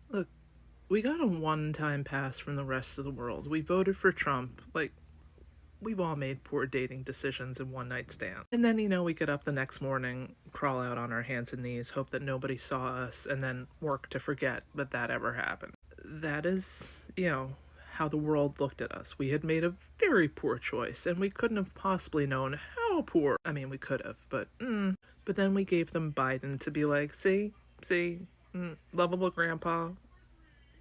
Look, we got a one-time pass from the rest of the world. We voted for Trump. Like, we've all made poor dating decisions and one-night stands. And then, we get up the next morning, crawl out on our hands and knees, hope that nobody saw us, and then work to forget that ever happened. That is, how the world looked at us. We had made a very poor choice, and we couldn't have possibly known how poor. I mean, we could have, but then we gave them Biden to be like, see, lovable grandpa,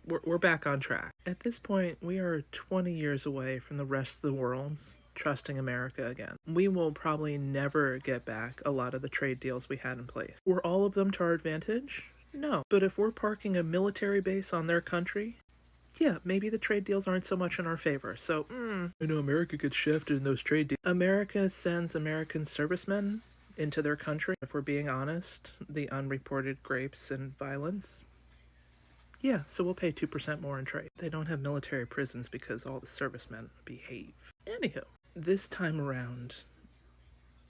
we're back on track. At this point, we are 20 years away from the rest of the world trusting America again. We will probably never get back a lot of the trade deals we had in place. Were all of them to our advantage? No. But if we're parking a military base on their country, yeah, maybe the trade deals aren't so much in our favor. So, I know America gets shafted in those trade deals. America sends American servicemen into their country. If we're being honest, the unreported grapes and violence, yeah, so we'll pay 2% more in trade. They don't have military prisons because all the servicemen behave. Anywho, this time around,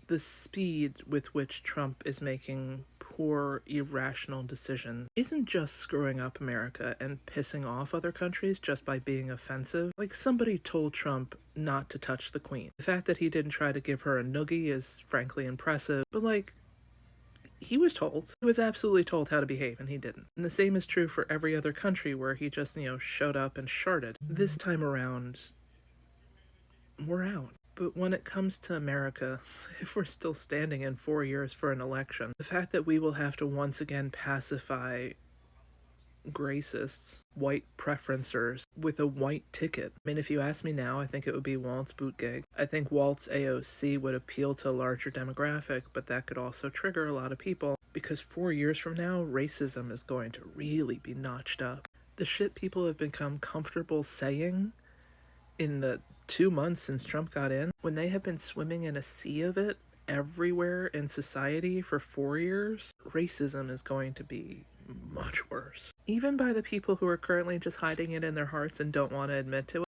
the speed with which Trump is making poor, irrational decisions isn't just screwing up America and pissing off other countries just by being offensive. Like, somebody told Trump not to touch the Queen. The fact that he didn't try to give her a noogie is frankly impressive, but he was told. He was absolutely told how to behave, and he didn't. And the same is true for every other country where he just, showed up and sharted. This time around, we're out. But when it comes to America, if we're still standing in 4 years for an election, the fact that we will have to once again pacify gracists, white preferencers, with a white ticket. I mean, if you ask me now, I think it would be Walt's boot gig. I think Walt's AOC would appeal to a larger demographic, but that could also trigger a lot of people, because 4 years from now, racism is going to really be notched up. The shit people have become comfortable saying in the 2 months since Trump got in, when they have been swimming in a sea of it everywhere in society for 4 years, racism is going to be much worse. Even by the people who are currently just hiding it in their hearts and don't want to admit to it.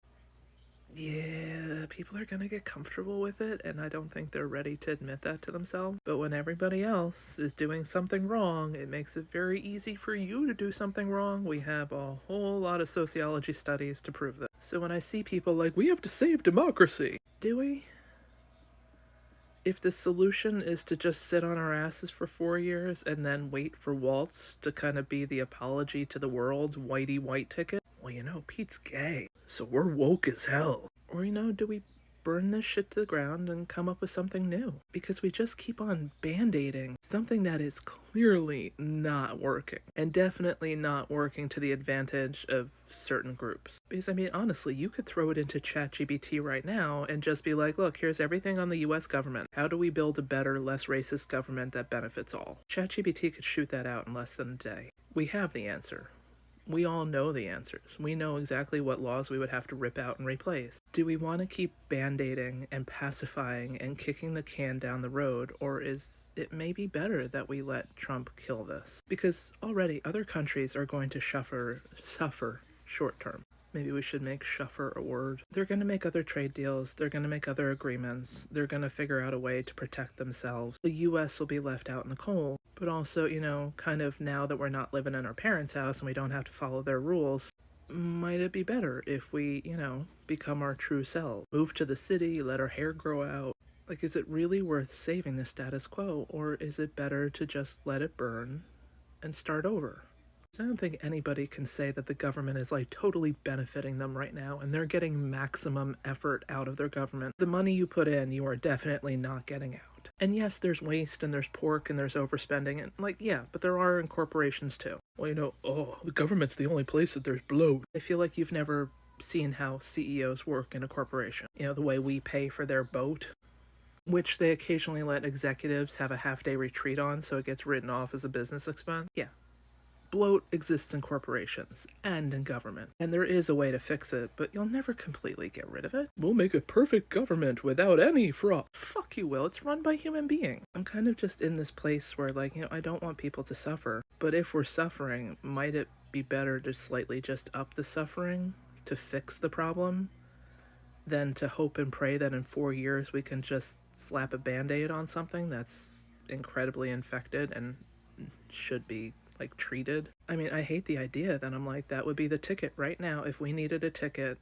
Yeah, people are going to get comfortable with it, and I don't think they're ready to admit that to themselves. But when everybody else is doing something wrong, it makes it very easy for you to do something wrong. We have a whole lot of sociology studies to prove that. So when I see people like, we have to save democracy, do we? If the solution is to just sit on our asses for 4 years and then wait for Waltz to kind of be the apology to the world, whitey white ticket, well, Pete's gay, so we're woke as hell. Or, do we burn this shit to the ground and come up with something new? Because we just keep on band-aiding something that is clearly not working, and definitely not working to the advantage of certain groups. Because, honestly, you could throw it into ChatGPT right now and just be like, look, here's everything on the US government. How do we build a better, less racist government that benefits all? ChatGPT could shoot that out in less than a day. We have the answer. We all know the answers. We know exactly what laws we would have to rip out and replace. Do we want to keep band-aiding and pacifying and kicking the can down the road, or is it maybe better that we let Trump kill this? Because already other countries are going to suffer short-term. Maybe we should make suffer a word. They're going to make other trade deals. They're going to make other agreements. They're going to figure out a way to protect themselves. The U.S. will be left out in the cold. But also, kind of now that we're not living in our parents' house and we don't have to follow their rules, might it be better if we, become our true selves? Move to the city, let our hair grow out. Like, is it really worth saving the status quo? Or is it better to just let it burn and start over? I don't think anybody can say that the government is totally benefiting them right now and they're getting maximum effort out of their government. The money you put in, you are definitely not getting out. And yes, there's waste and there's pork and there's overspending and yeah, but there are in corporations too. Well, the government's the only place that there's bloat. I feel like you've never seen how CEOs work in a corporation. The way we pay for their boat, which they occasionally let executives have a half-day retreat on so it gets written off as a business expense. Yeah. Bloat exists in corporations and in government, and there is a way to fix it, but you'll never completely get rid of it. We'll make a perfect government without any fraud. Fuck you, Will. It's run by human beings. I'm kind of just in this place where, I don't want people to suffer, but if we're suffering, might it be better to slightly just up the suffering to fix the problem than to hope and pray that in 4 years we can just slap a Band-Aid on something that's incredibly infected and should be like treated. I mean, I hate the idea that I'm like, that would be the ticket right now. If we needed a ticket,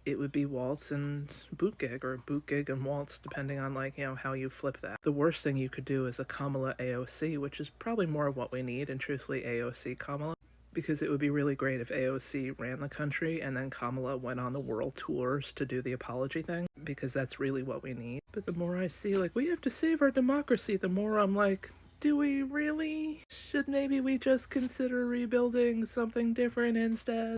it would be waltz and boot gig, or boot gig and waltz, depending on like, how you flip that. The worst thing you could do is a Kamala AOC, which is probably more of what we need, and truthfully AOC Kamala, because it would be really great if AOC ran the country and then Kamala went on the world tours to do the apology thing, because that's really what we need. But the more I see like, we have to save our democracy, the more I'm like, do we really? Should maybe we just consider rebuilding something different instead?